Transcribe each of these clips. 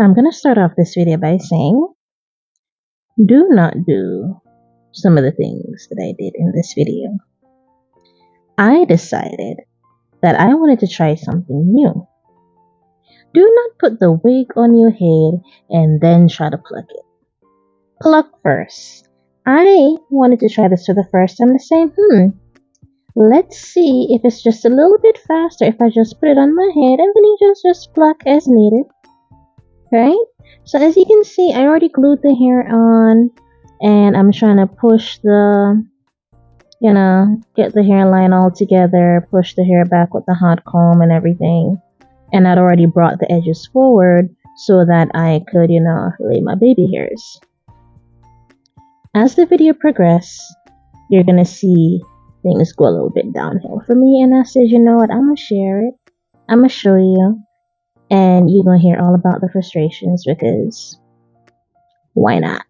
I'm gonna start off this video by saying, do not do some of the things that I did in this video. I decided that I wanted to try something new. Do not put the wig on your head and then try to pluck it. Pluck first. I wanted to try this for the first time to say, let's see if it's just a little bit faster if I just put it on my head and then you just pluck as needed. Right? So as you can see, I already glued the hair on and I'm trying to push get the hairline all together, push the hair back with the hot comb and everything. And I'd already brought the edges forward so that I could, lay my baby hairs. As the video progresses, you're gonna see things go a little bit downhill for me. And I said, you know what, I'm gonna share it. I'm gonna show you. And you're gonna hear all about the frustrations because why not?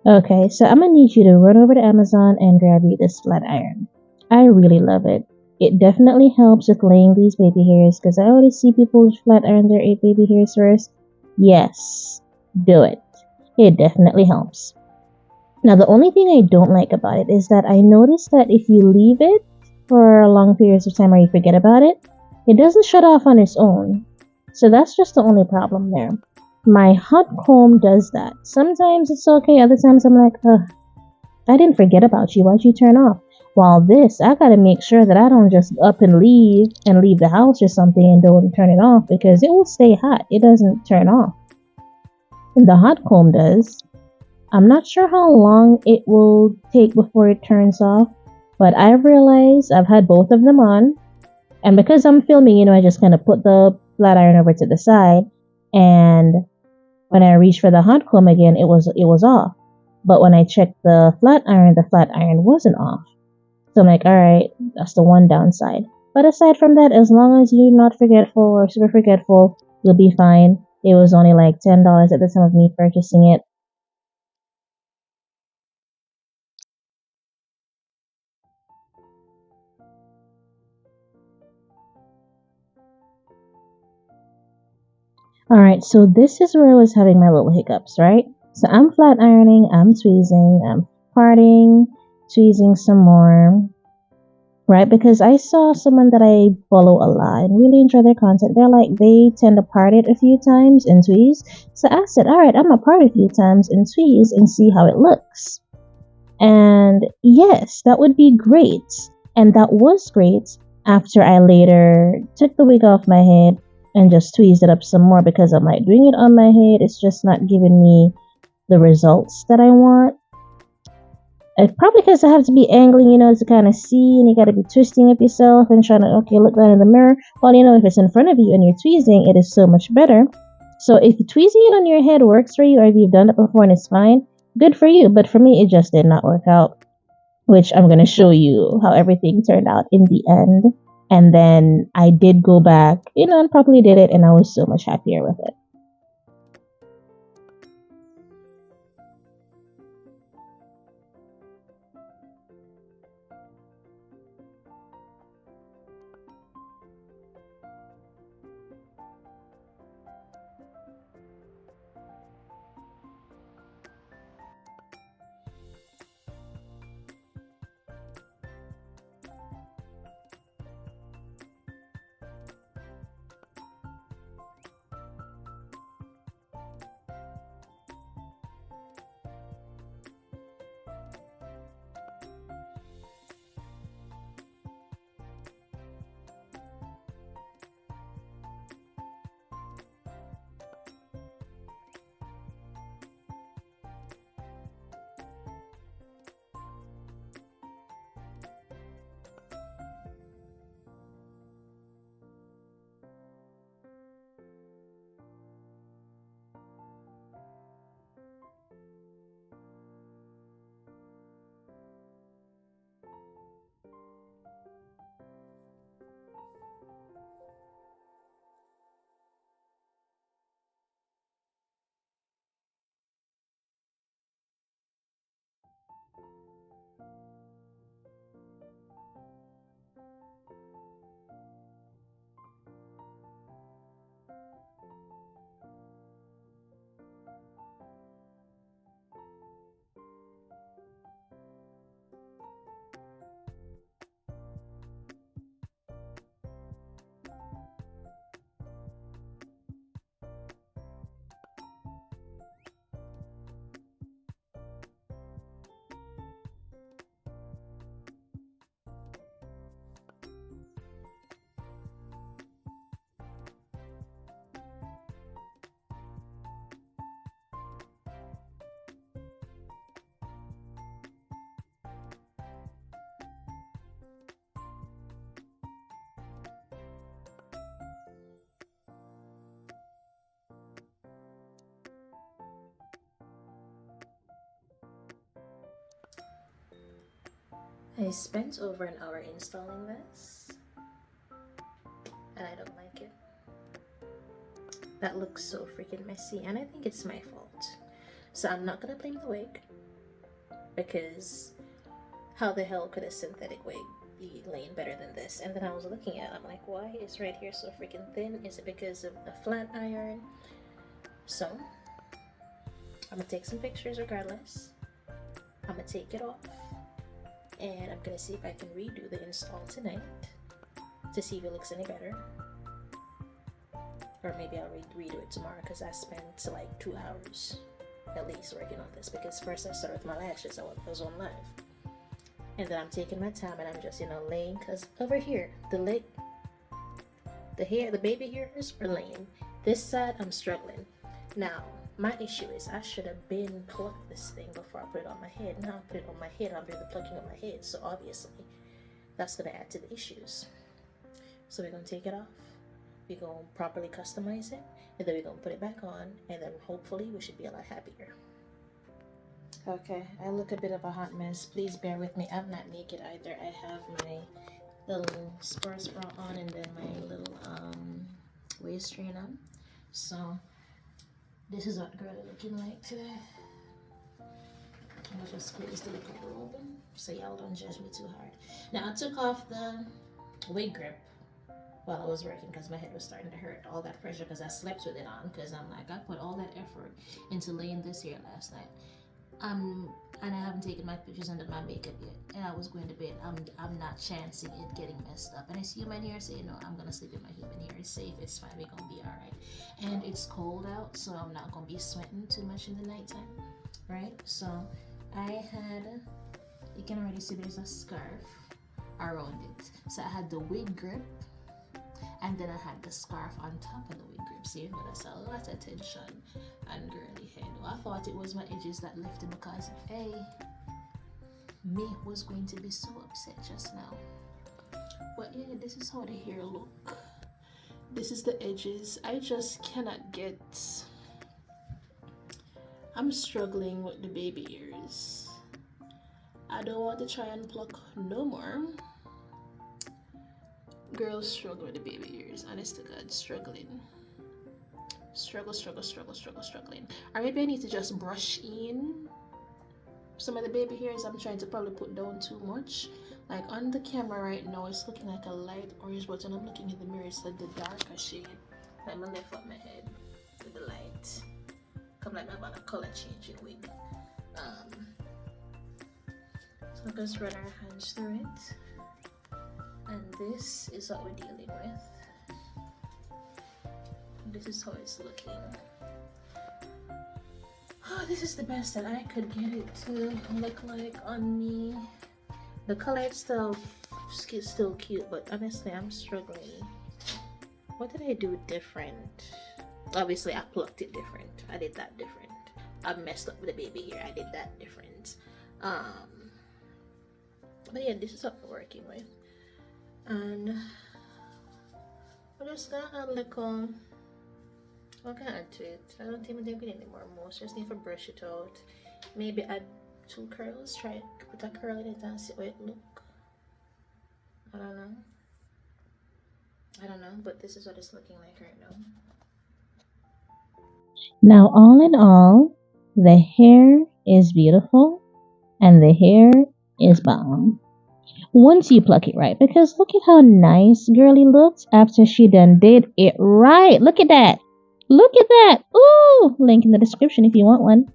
Okay, so I'm gonna need you to run over to Amazon and grab you this flat iron. I really love it. It definitely helps with laying these baby hairs because I already see people flat iron their 8 baby hairs first. Yes, do it. It definitely helps. Now, the only thing I don't like about it is that I noticed that if you leave it for long periods of time or you forget about it, it doesn't shut off on its own. So that's just the only problem there. My hot comb does that. Sometimes it's okay, other times I'm like, I didn't forget about you. Why'd you turn off? While this, I gotta make sure that I don't just up and leave the house or something and don't turn it off because it will stay hot. It doesn't turn off. And the hot comb does. I'm not sure how long it will take before it turns off, but I realized I've had both of them on. And because I'm filming, I just kind of put the flat iron over to the side. And when I reached for the hot comb again, it was off. But when I checked the flat iron wasn't off. So I'm like, all right, that's the one downside. But aside from that, as long as you're not forgetful or super forgetful, you'll be fine. It was only like $10 at the time of me purchasing it. Alright, so this is where I was having my little hiccups, right? So I'm flat ironing, I'm tweezing, I'm parting, tweezing some more, right? Because I saw someone that I follow a lot and really enjoy their content. They tend to part it a few times and tweeze. So I said, alright, I'm gonna part it a few times and tweeze and see how it looks. And yes, that would be great. And that was great after I later took the wig off my head and just tweezed it up some more because I'm like, doing it on my head, it's just not giving me the results that I want. It's probably because I have to be angling, to kind of see, and you got to be twisting up yourself and trying to, look right in the mirror. Well, if it's in front of you and you're tweezing, it is so much better. So if tweezing it on your head works for you, or if you've done it before and it's fine, good for you. But for me, it just did not work out, which I'm going to show you how everything turned out in the end. And then I did go back, and properly did it, and I was so much happier with it. I spent over an hour installing this, and I don't like it. That looks so freaking messy, and I think it's my fault. So I'm not gonna blame the wig, because how the hell could a synthetic wig be laying better than this? And then I was looking at it, I'm like, why is right here so freaking thin? Is it because of the flat iron? So I'm gonna take some pictures regardless. I'm gonna take it off, and I'm gonna see if I can redo the install tonight to see if it looks any better. Or maybe I'll redo it tomorrow, because I spent like 2 hours at least working on this, because first I started with my lashes. I was on live, and then I'm taking my time, and I'm just, you know, laying, because over here the hair, the baby hairs are laying. This side I'm struggling. Now my issue is I should have been plucked this thing before I put it on my head. Now I put it on my head, I'm doing the plucking on my head, so obviously that's gonna add to the issues. So we're gonna take it off, we're gonna properly customize it, and then we're gonna put it back on, and then hopefully we should be a lot happier. Okay, I look a bit of a hot mess. Please bear with me. I'm not naked either. I have my little sports bra on, and then my little waist train on. So this is what the girl is looking like today. I'll just squeeze the little robe so y'all don't judge me too hard. Now I took off the wig grip while I was working, because my head was starting to hurt. All that pressure, because I slept with it on, because I'm like, I put all that effort into laying this here last night. And I haven't taken my pictures under my makeup yet, and I was going to bed. I'm not chancing it getting messed up. And I see human hair, say, no, I'm gonna sleep in my human hair. It's safe, it's fine, we're gonna be all right. And it's cold out, so I'm not gonna be sweating too much in the nighttime, right? So I had, you can already see there's a scarf around it. So I had the wig grip, and then I had the scarf on top of the wig grip. See, but that's a lot of tension and girly head. Well, I thought it was my edges that lifted, because hey, me was going to be so upset just now. But yeah, this is how the hair look. This is the edges. I just cannot get, I'm struggling with the baby ears. I don't want to try and pluck no more. Girls struggle with the baby ears, honest to God, struggling. Struggling. Or maybe I need to just brush in some of the baby hairs. I'm trying to probably put down too much. Like on the camera right now, it's looking like a light orange, but when I'm looking in the mirror, it's like the darker shade. I'm gonna lift up my head with the light. Come like I'm on a color changing wig. So just run our hands through it. And this is what we're dealing with. This is how it's looking. Oh, this is the best that I could get it to look like on me. The color is still cute, but honestly, I'm struggling. What did I do different? Obviously, I plucked it different. I did that different. I messed up with the baby here. I did that different. But yeah, this is what we're working with. And we're just gonna add a little, what can I add to it? I don't even think we need any more mousse. Just need to brush it out. Maybe add 2 curls. Try put a curl in it and see how it look. I don't know, but this is what it's looking like right now. Now, all in all, the hair is beautiful and the hair is bomb. Once you pluck it right, because look at how nice girly looked after she done did it right. Look at that. Look at that. Ooh, link in the description if you want one.